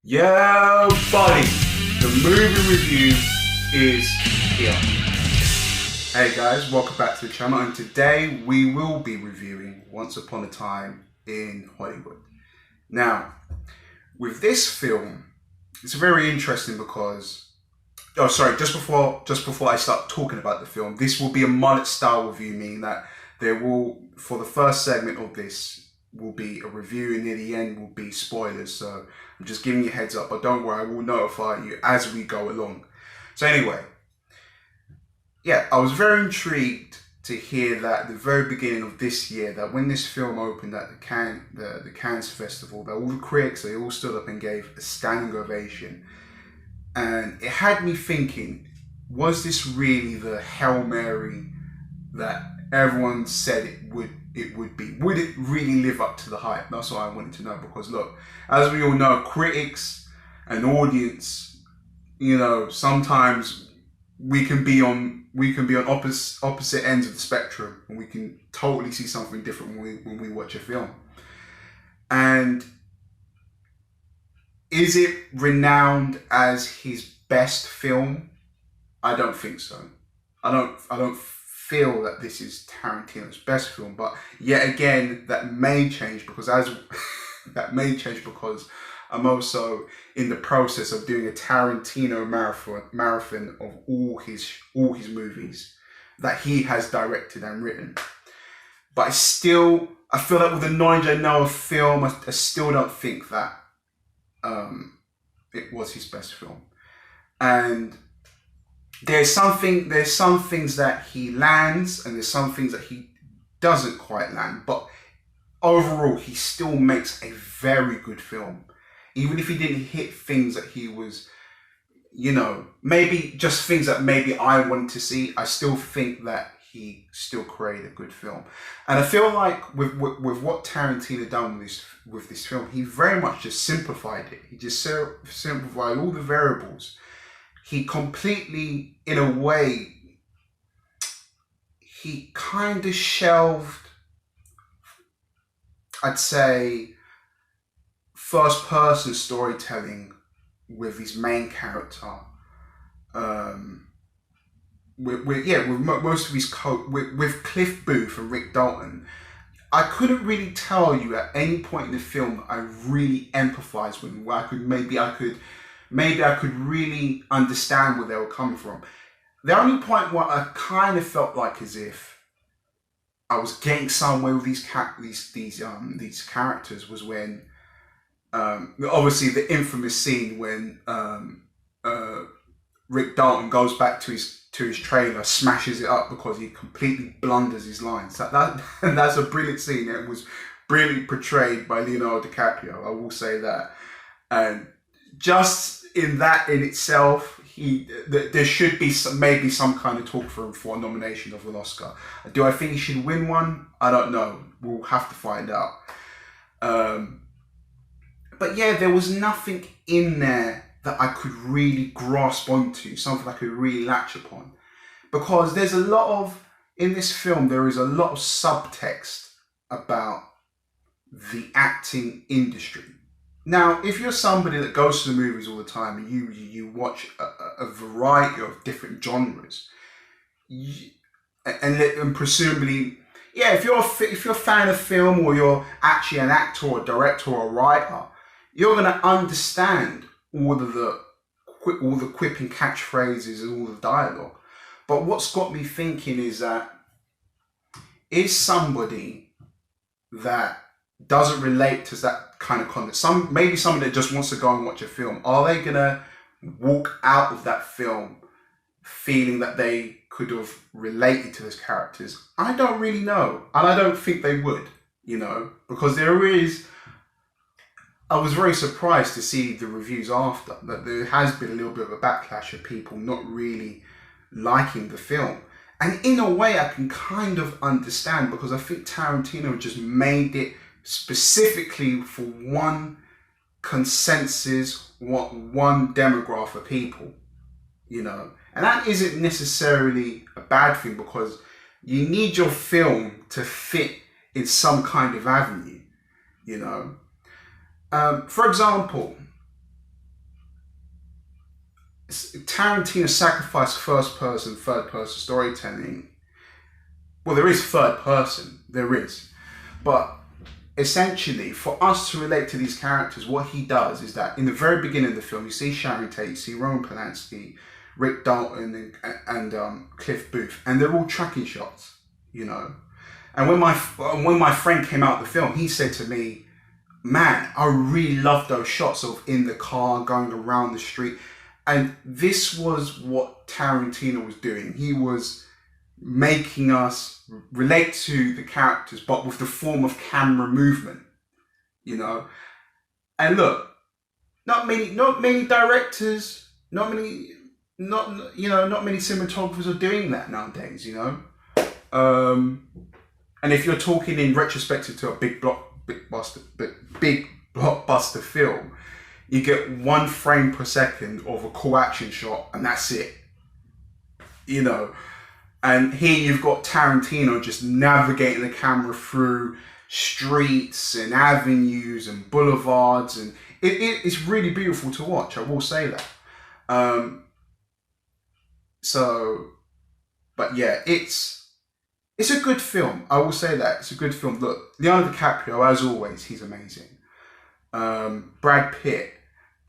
Yo, buddy, the movie review is here. Hey guys, welcome back to the channel, and today we will be reviewing Once Upon a Time in Hollywood. Now, with this film, it's very interesting because, just before I start talking about the film, this will be a mullet style review, meaning that there will, for the first segment of this, will be a review, and near the end will be spoilers. So I'm just giving you a heads up, but don't worry, I will notify you as we go along. So anyway, yeah, I was very intrigued to hear that at the very beginning of this year, that when this film opened at the Cannes Festival, that all the critics, they all stood up and gave a standing ovation. And it had me thinking, was this really the Hail Mary that everyone said it would be? Would it really live up to the hype? That's what I wanted to know, because look, as we all know, critics and audience, sometimes we can be on opposite ends of the spectrum, and we can totally see something different when we watch a film. And is it renowned as his best film? I don't think so. I don't feel that this is Tarantino's best film, but yet again, that may change because I'm also in the process of doing a Tarantino marathon of all his movies that he has directed and written. But I feel like with the knowledge I know of film, I still don't think that it was his best film. And there's some things that he lands, and there's some things that he doesn't quite land. But overall, he still makes a very good film. Even if he didn't hit things that he was, maybe just things that maybe I wanted to see, I still think that he still created a good film. And I feel like with what Tarantino done with this film, he very much just simplified it. He just simplified all the variables. He completely, in a way, he kind of shelved, I'd say, first-person storytelling with his main character. With most of his with Cliff Booth and Rick Dalton, I couldn't really tell you at any point in the film that I really empathized with him, where I could really understand where they were coming from. The only point where I kind of felt like as if I was getting somewhere with these characters was when, obviously, the infamous scene when Rick Dalton goes back to his trailer, smashes it up because he completely blunders his lines. That's a brilliant scene. It was brilliantly portrayed by Leonardo DiCaprio, I will say that. And just in itself, there should be maybe some kind of talk for him for a nomination of an Oscar. Do I think he should win one? I don't know. We'll have to find out. But yeah, there was nothing in there that I could really grasp onto, something I could really latch upon. Because in this film, there is a lot of subtext about the acting industry. Now, if you're somebody that goes to the movies all the time and you watch a variety of different genres, and presumably, yeah, if you're a fan of film, or you're actually an actor or a director or a writer, you're going to understand all the quip and catchphrases and all the dialogue. But what's got me thinking is that, is somebody that doesn't relate to that kind of content, maybe somebody that just wants to go and watch a film, are they gonna walk out of that film feeling that they could have related to those characters? I don't really know, and I don't think they would, because I was very surprised to see the reviews after that there has been a little bit of a backlash of people not really liking the film. And in a way, I can kind of understand, because I think Tarantino just made it specifically for one consensus, one demographic of people, and that isn't necessarily a bad thing, because you need your film to fit in some kind of avenue, For example, Tarantino sacrificed first person, third person storytelling. Well, there is third person, there is, but essentially, for us to relate to these characters, what he does is that in the very beginning of the film, you see Sharon Tate, you see Roman Polanski, Rick Dalton, and Cliff Booth, and they're all tracking shots, you know. And when my friend came out of the film, he said to me, "Man, I really love those shots of in the car going around the street." And this was what Tarantino was doing. He was making us relate to the characters, but with the form of camera movement, you know. And look, not many directors, not many cinematographers are doing that nowadays, you know. And if you're talking in retrospective to a big blockbuster film, you get 1 frame per second of a cool action shot, and that's it, you know. And here you've got Tarantino just navigating the camera through streets and avenues and boulevards, and it's really beautiful to watch, I will say that. But yeah, it's a good film, I will say that. It's a good film. Look, Leonardo DiCaprio, as always, he's amazing. Brad Pitt,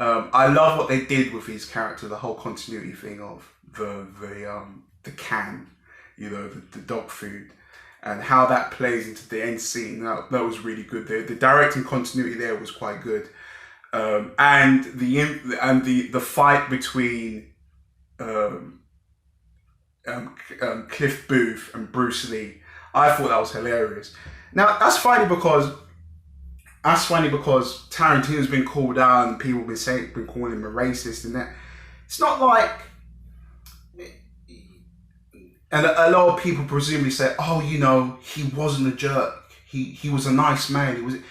I love what they did with his character, the whole continuity thing of the can, you know, the dog food, and how that plays into the end scene. That was really good. The directing continuity there was quite good, and the fight between Cliff Booth and Bruce Lee, I thought that was hilarious. Now that's funny because Tarantino's been called out and people been calling him a racist and that. It's not like. And a lot of people presumably say, "Oh, you know, he wasn't a jerk. He was a nice man."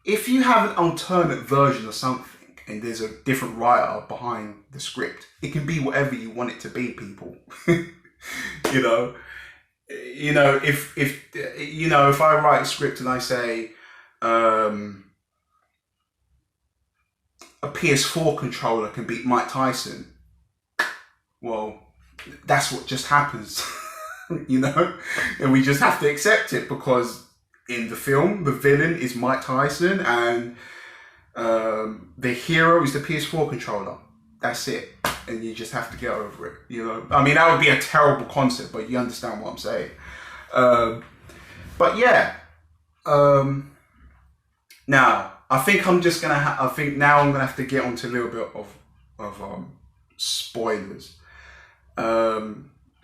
If you have an alternate version of something and there's a different writer behind the script, it can be whatever you want it to be, people. You know, if I write a script and I say a PS4 controller can beat Mike Tyson, well, that's what just happens. You know, and we just have to accept it because in the film the villain is Mike Tyson and the hero is the PS4 controller. That's it, and you just have to get over it, you know. I mean, that would be a terrible concept, but you understand what I'm saying. But yeah, now I think I'm gonna have to get onto a little bit of spoilers.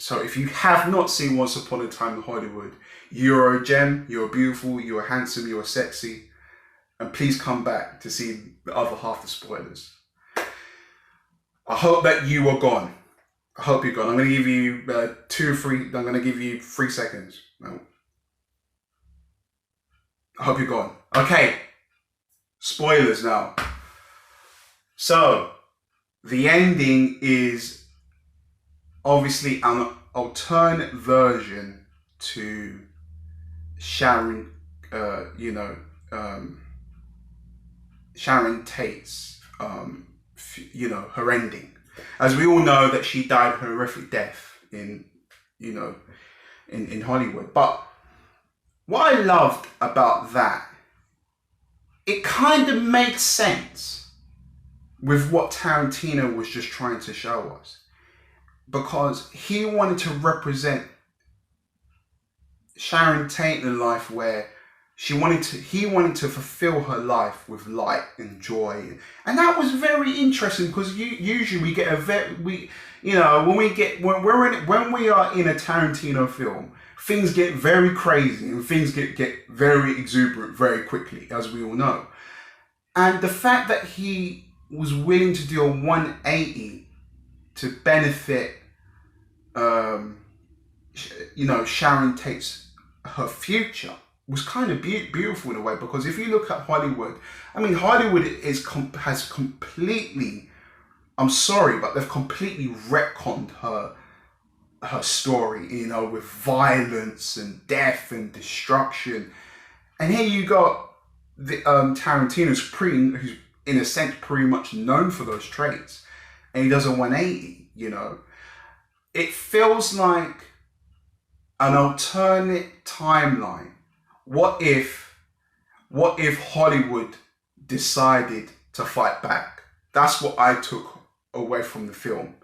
So if you have not seen Once Upon a Time in Hollywood, you're a gem, you're beautiful, you're handsome, you're sexy, and please come back to see the other half of spoilers. I hope that you are gone. I hope you're gone. I'm going to give you 2 or 3. I'm going to give you 3 seconds. No. I hope you're gone. Okay. Spoilers now. So, the ending is obviously an alternate version to Sharon, Sharon Tate's, her ending. As we all know that she died a horrific death in Hollywood. But what I loved about that, it kind of makes sense with what Tarantino was just trying to show us. Because he wanted to represent Sharon Tate in a life where he wanted to fulfill her life with light and joy, and that was very interesting because usually we get when we are in a Tarantino film, things get very crazy and things get very exuberant very quickly, as we all know. And the fact that he was willing to do a 180 to benefit, Sharon Tate's her future was kind of beautiful in a way, because if you look at Hollywood, I mean, Hollywood has completely, I'm sorry, but they've completely retconned her story, with violence and death and destruction. And here you got the Tarantino's who's in a sense pretty much known for those traits. and he does a 180, you know. It feels like an alternate timeline. What if Hollywood decided to fight back? That's what I took away from the film,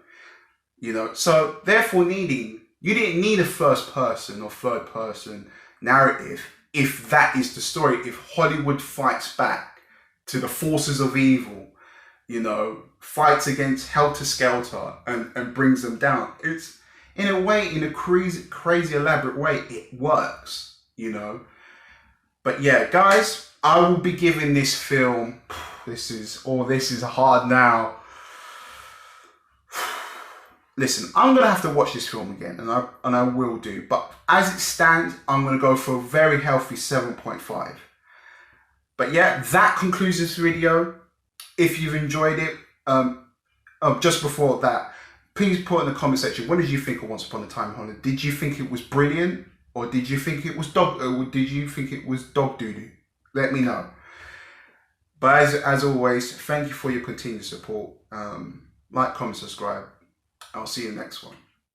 you know. So therefore, you didn't need a first person or third person narrative if that is the story. If Hollywood fights back to the forces of evil, you know, fights against Helter Skelter and brings them down. It's, in a way, in a crazy elaborate way, it works, you know. But yeah, guys, I will be giving this film, this is hard now. Listen, I'm going to have to watch this film again, and I will do. But as it stands, I'm going to go for a very healthy 7.5. But yeah, that concludes this video. If you've enjoyed it, just before that, please put in the comment section, what did you think of Once Upon a Time in Hollywood? Did you think it was brilliant, or did you think it was dog doo-doo? Let me know. But as always, thank you for your continued support. Like, comment, subscribe. I'll see you next one.